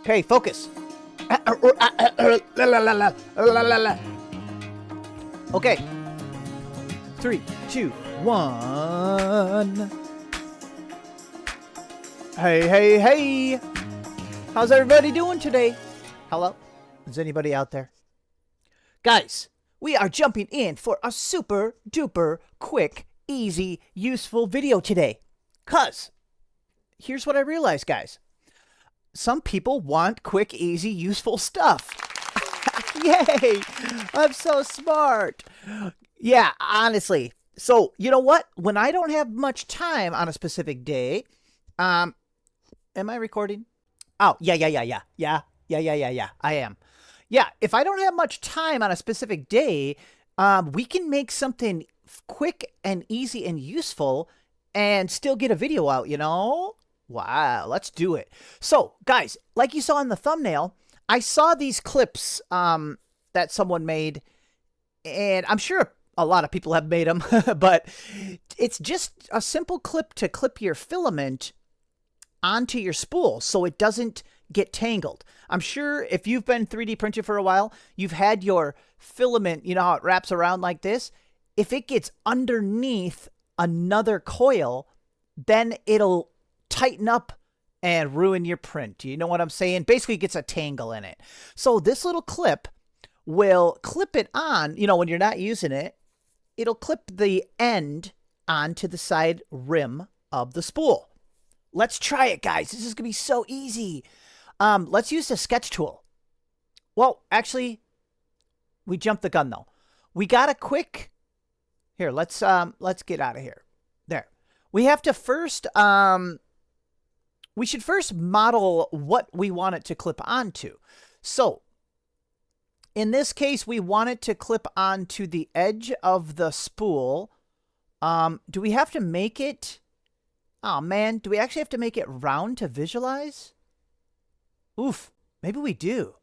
Okay, focus. Okay. 3, 2, 1. Hey. How's everybody doing today? Hello? Is anybody out there? Guys, we are jumping in for a super duper quick, easy, useful video today. 'Cause here's what I realized, guys. Some people want quick, easy, useful stuff. Yay! I'm so smart. Yeah, honestly. So, you know what? When I don't have much time on a specific day, am I recording? Oh, yeah. I am. Yeah, if I don't have much time on a specific day, we can make something quick and easy and useful and still get a video out, you know? Wow, let's do it. So, guys, like you saw in the thumbnail, I saw these clips that someone made, and I'm sure a lot of people have made them, but it's just a simple clip to clip your filament onto your spool so it doesn't get tangled. I'm sure if you've been 3D printing for a while, you've had your filament, you know how it wraps around like this? If it gets underneath another coil, then it'll tighten up and ruin your print. You know what I'm saying? Basically it gets a tangle in it. So this little clip will clip it on, you know, when you're not using it, it'll clip the end onto the side rim of the spool. Let's try it, guys. This is going to be so easy. Let's use the sketch tool. Well, actually, we jumped the gun though. We got a quick, here, let's get out of here. There. We have to first, we should first model what we want it to clip onto. So, in this case, we want it to clip onto the edge of the spool. Do we have to make it... Oh, man. Do we actually have to make it round to visualize? Oof. Maybe we do.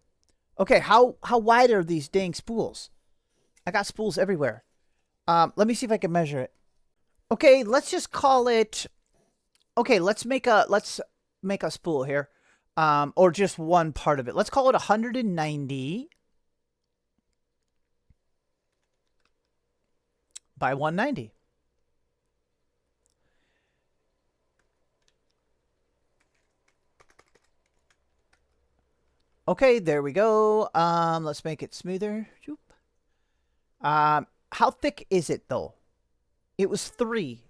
Okay, how wide are these dang spools? I got spools everywhere. Let me see if I can measure it. Okay, let's just call it... Okay, let's make a spool here. Or just one part of it. Let's call it 190 by 190. Okay, there we go. Let's make it smoother. How thick is it though? It was 3.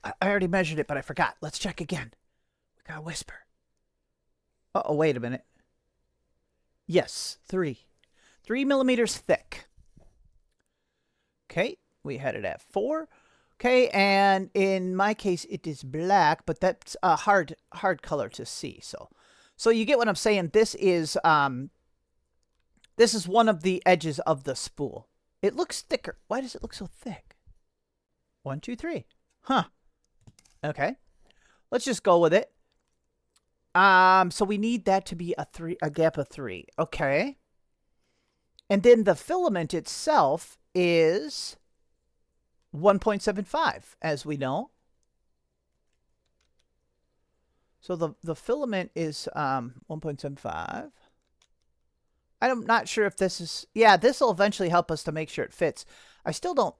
I already measured it, but I forgot. Let's check again. We gotta whisper. Uh-oh, wait a minute. Yes, 3. 3 millimeters thick. Okay, we had it at 4. Okay, and in my case, it is black, but that's a hard color to see. So you get what I'm saying. This is one of the edges of the spool. It looks thicker. Why does it look so thick? 1, 2, 3. Huh. Okay. Let's just go with it. So we need that to be a gap of 3. Okay. And then the filament itself is 1.75, as we know. So the filament is 1.75. I'm not sure if this is... Yeah, this will eventually help us to make sure it fits. I still don't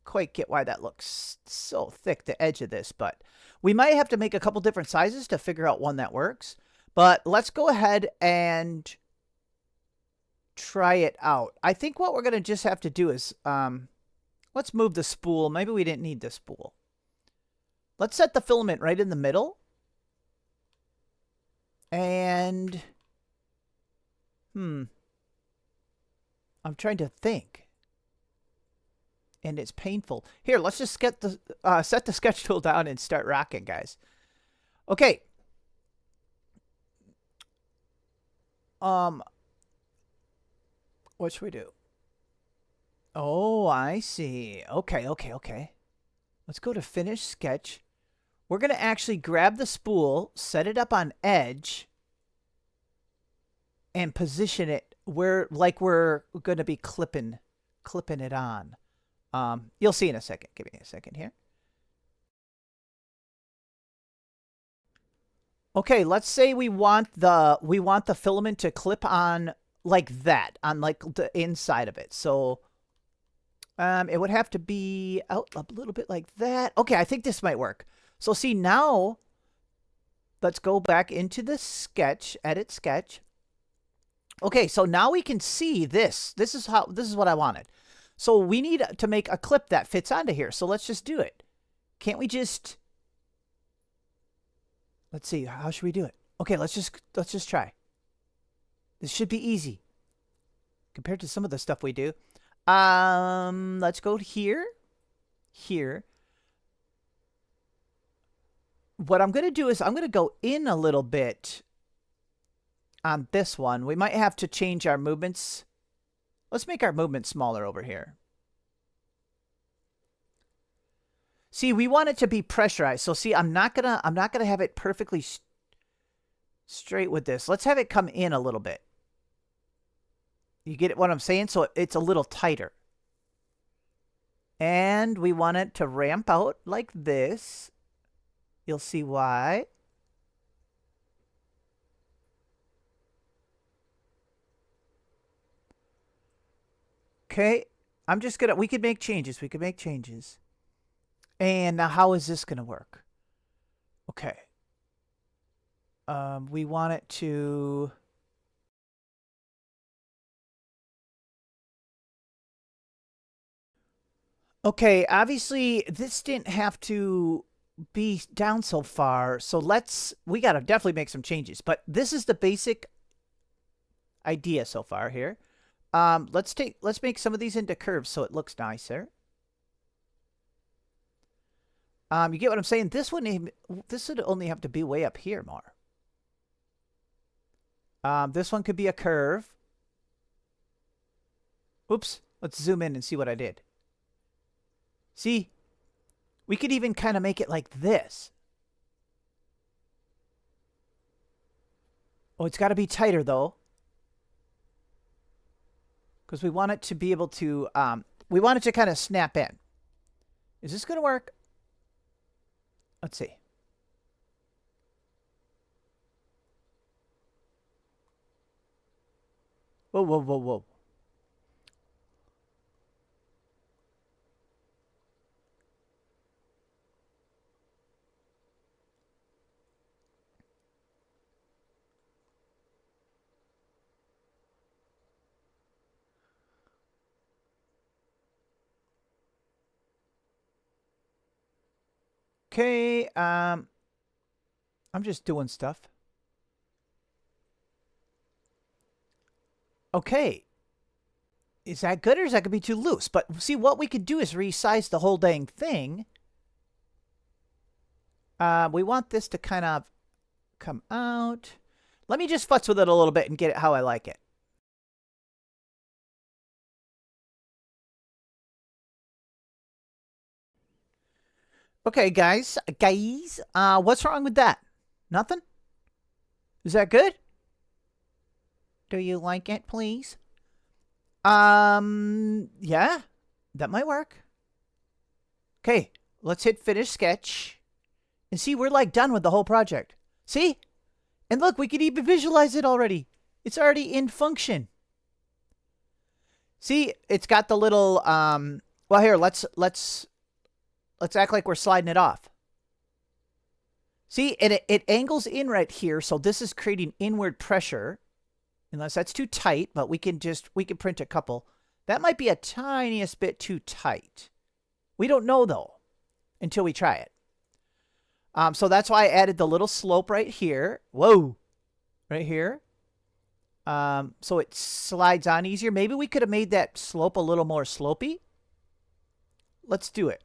quite get why that looks so thick, the edge of this, but we might have to make a couple different sizes to figure out one that works. But let's go ahead and try it out. I think what we're going to just have to do is... let's move the spool. Maybe we didn't need the spool. Let's set the filament right in the middle. And... I'm trying to think. And it's painful. Here, let's just get the set the sketch tool down and start rocking, guys. Okay. What should we do? Oh, I see. Okay. Let's go to finish sketch. We're going to actually grab the spool, set it up on edge, and position it where, like we're going to be clipping it on. You'll see in a second. Give me a second here. Okay, let's say we want the filament to clip on like that, on like the inside of it. So it would have to be out a little bit like that. Okay, I think this might work. So see now, let's go back into the sketch, edit sketch. Okay, so now we can see this. This is what I wanted. So we need to make a clip that fits onto here. So let's just do it. Can't we just... Let's see, how should we do it? Okay, let's just try. This should be easy compared to some of the stuff we do. Let's go here. Here. What I'm going to do is I'm going to go in a little bit on this one. We might have to change our movements. Let's make our movement smaller over here. See, we want it to be pressurized. So see, I'm not gonna have it perfectly straight with this. Let's have it come in a little bit. You get what I'm saying? So it's a little tighter. And we want it to ramp out like this. You'll see why. Okay. I'm just gonna, we could make changes. We could make changes. And now how is this gonna work? Okay. We want it to... Okay, obviously this didn't have to be down so far. So we gotta definitely make some changes. But this is the basic idea so far here. Let's make some of these into curves so it looks nicer. You get what I'm saying? This would only have to be way up here more. This one could be a curve. Oops. Let's zoom in and see what I did. See? We could even kind of make it like this. Oh, it's got to be tighter, though. Because we want it to be able to... we want it to kind of snap in. Is this going to work? Let's see. Whoa, whoa, whoa, whoa. Okay, I'm just doing stuff. Okay. Is that good or is that going to be too loose? But see, what we could do is resize the whole dang thing. We want this to kind of come out. Let me just futz with it a little bit and get it how I like it. Okay, guys, what's wrong with that? Nothing? Is that good? Do you like it, please? Yeah, that might work. Okay, let's hit finish sketch. And see, we're like done with the whole project. See? And look, we can even visualize it already. It's already in function. See, it's got the little, well, here, let's act like we're sliding it off. See, it angles in right here, so this is creating inward pressure. Unless that's too tight, but we can print a couple. That might be a tiniest bit too tight. We don't know, though, until we try it. So that's why I added the little slope right here. Whoa! Right here. So it slides on easier. Maybe we could have made that slope a little more slopey. Let's do it.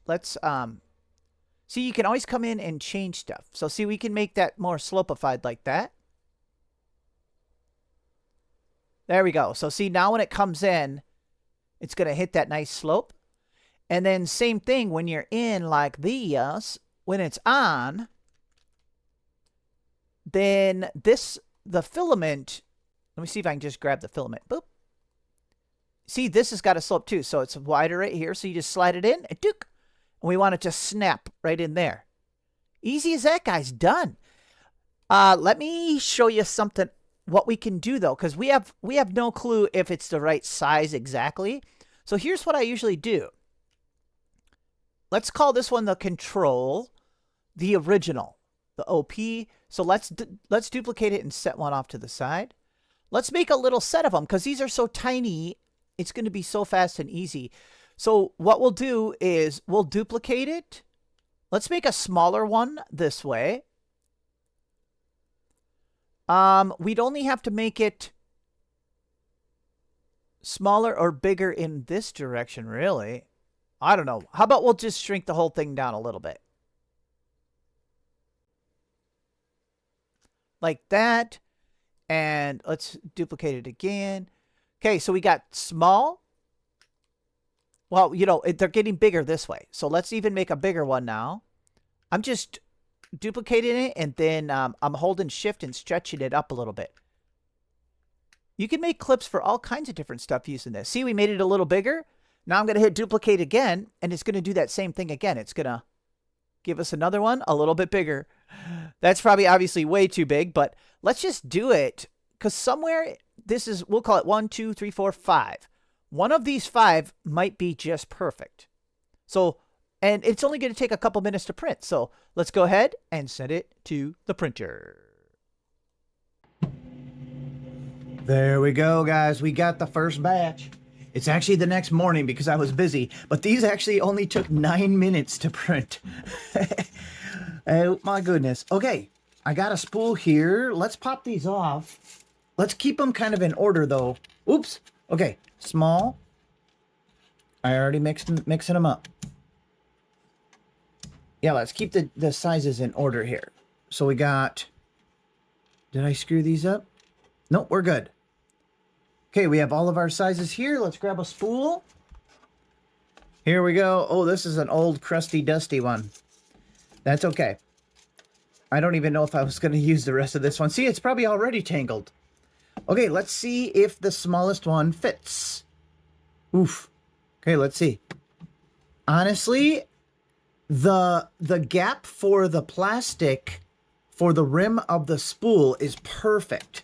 Let's, see, you can always come in and change stuff. So see, we can make that more slopified like that. There we go. So see, now when it comes in, it's going to hit that nice slope. And then same thing when you're in like this, when it's on, then the filament, let me see if I can just grab the filament. Boop. See, this has got a slope too. So it's wider right here. So you just slide it in and dook. And we want it to snap right in there. Easy as that, guys. Done. Let me show you something, what we can do though, because we have no clue if it's the right size exactly. So here's what I usually do. Let's call this one the control, the original, the OP. So let's duplicate it and set one off to the side. Let's make a little set of them because these are so tiny. It's going to be so fast and easy. So what we'll do is we'll duplicate it. Let's make a smaller one this way. We'd only have to make it smaller or bigger in this direction, really. I don't know. How about we'll just shrink the whole thing down a little bit? Like that. And let's duplicate it again. Okay, so we got small. Well, you know, they're getting bigger this way. So let's even make a bigger one now. I'm just duplicating it, and then I'm holding shift and stretching it up a little bit. You can make clips for all kinds of different stuff using this. See, we made it a little bigger. Now I'm going to hit duplicate again, and it's going to do that same thing again. It's going to give us another one a little bit bigger. That's probably obviously way too big, but let's just do it because somewhere this is, we'll call it 1, 2, 3, 4, 5. One of these 5 might be just perfect. So, and it's only going to take a couple minutes to print. So let's go ahead and send it to the printer. There we go, guys. We got the first batch. It's actually the next morning because I was busy, but these actually only took 9 minutes to print. Oh my goodness. Okay, I got a spool here. Let's pop these off. Let's keep them kind of in order though. Oops. Okay, small. I already mixing them up. Yeah, let's keep the sizes in order here. So we got, did I screw these up? Nope, we're good. Okay, we have all of our sizes here. Let's grab a spool. Here we go. Oh, this is an old crusty dusty one. That's okay. I don't even know if I was going to use the rest of this one. See, it's probably already tangled. Okay, let's see if the smallest one fits. Oof. Okay, let's see. Honestly, the gap for the plastic for the rim of the spool is perfect.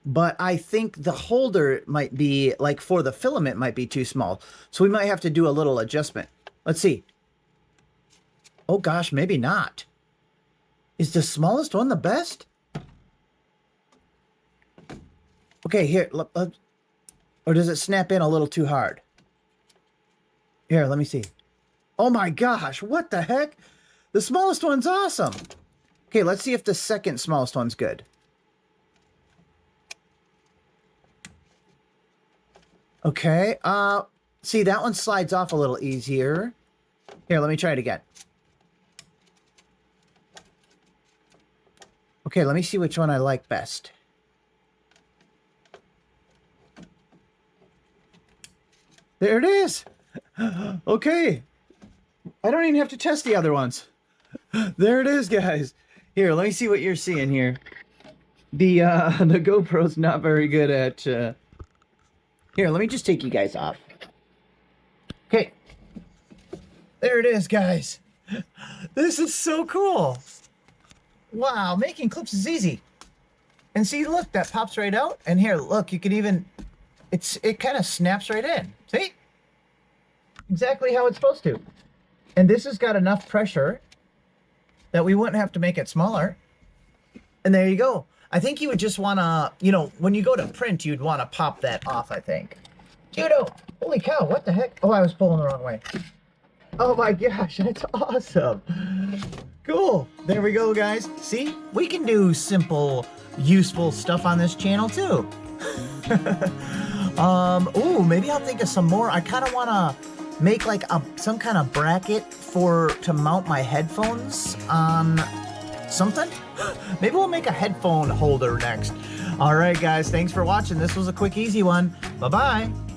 But I think the holder might be, like for the filament, might be too small. So we might have to do a little adjustment. Let's see. Oh gosh, maybe not. Is the smallest one the best? Okay, here. Or does it snap in a little too hard? Here, let me see. Oh my gosh, what the heck? The smallest one's awesome. Okay, let's see if the second smallest one's good. Okay, see, that one slides off a little easier. Here, let me try it again. Okay, let me see which one I like best. There it is. Okay. I don't even have to test the other ones. There it is, guys. Here, let me see what you're seeing here. The GoPro's not very good at... Here, let me just take you guys off. Okay. There it is, guys. This is so cool. Wow, making clips is easy. And see, look, that pops right out. And here, look, you can even... It kind of snaps right in. See? Exactly how it's supposed to. And this has got enough pressure that we wouldn't have to make it smaller. And there you go. I think you would just want to, you know, when you go to print, you'd want to pop that off, I think. Judo! Holy cow, what the heck? Oh, I was pulling the wrong way. Oh my gosh, that's awesome. Cool. There we go, guys. See? We can do simple, useful stuff on this channel, too. Ooh, maybe I'll think of some more. I kind of want to make like some kind of bracket to mount my headphones on something. Maybe we'll make a headphone holder next. All right, guys, thanks for watching. This was a quick, easy one. Bye-bye.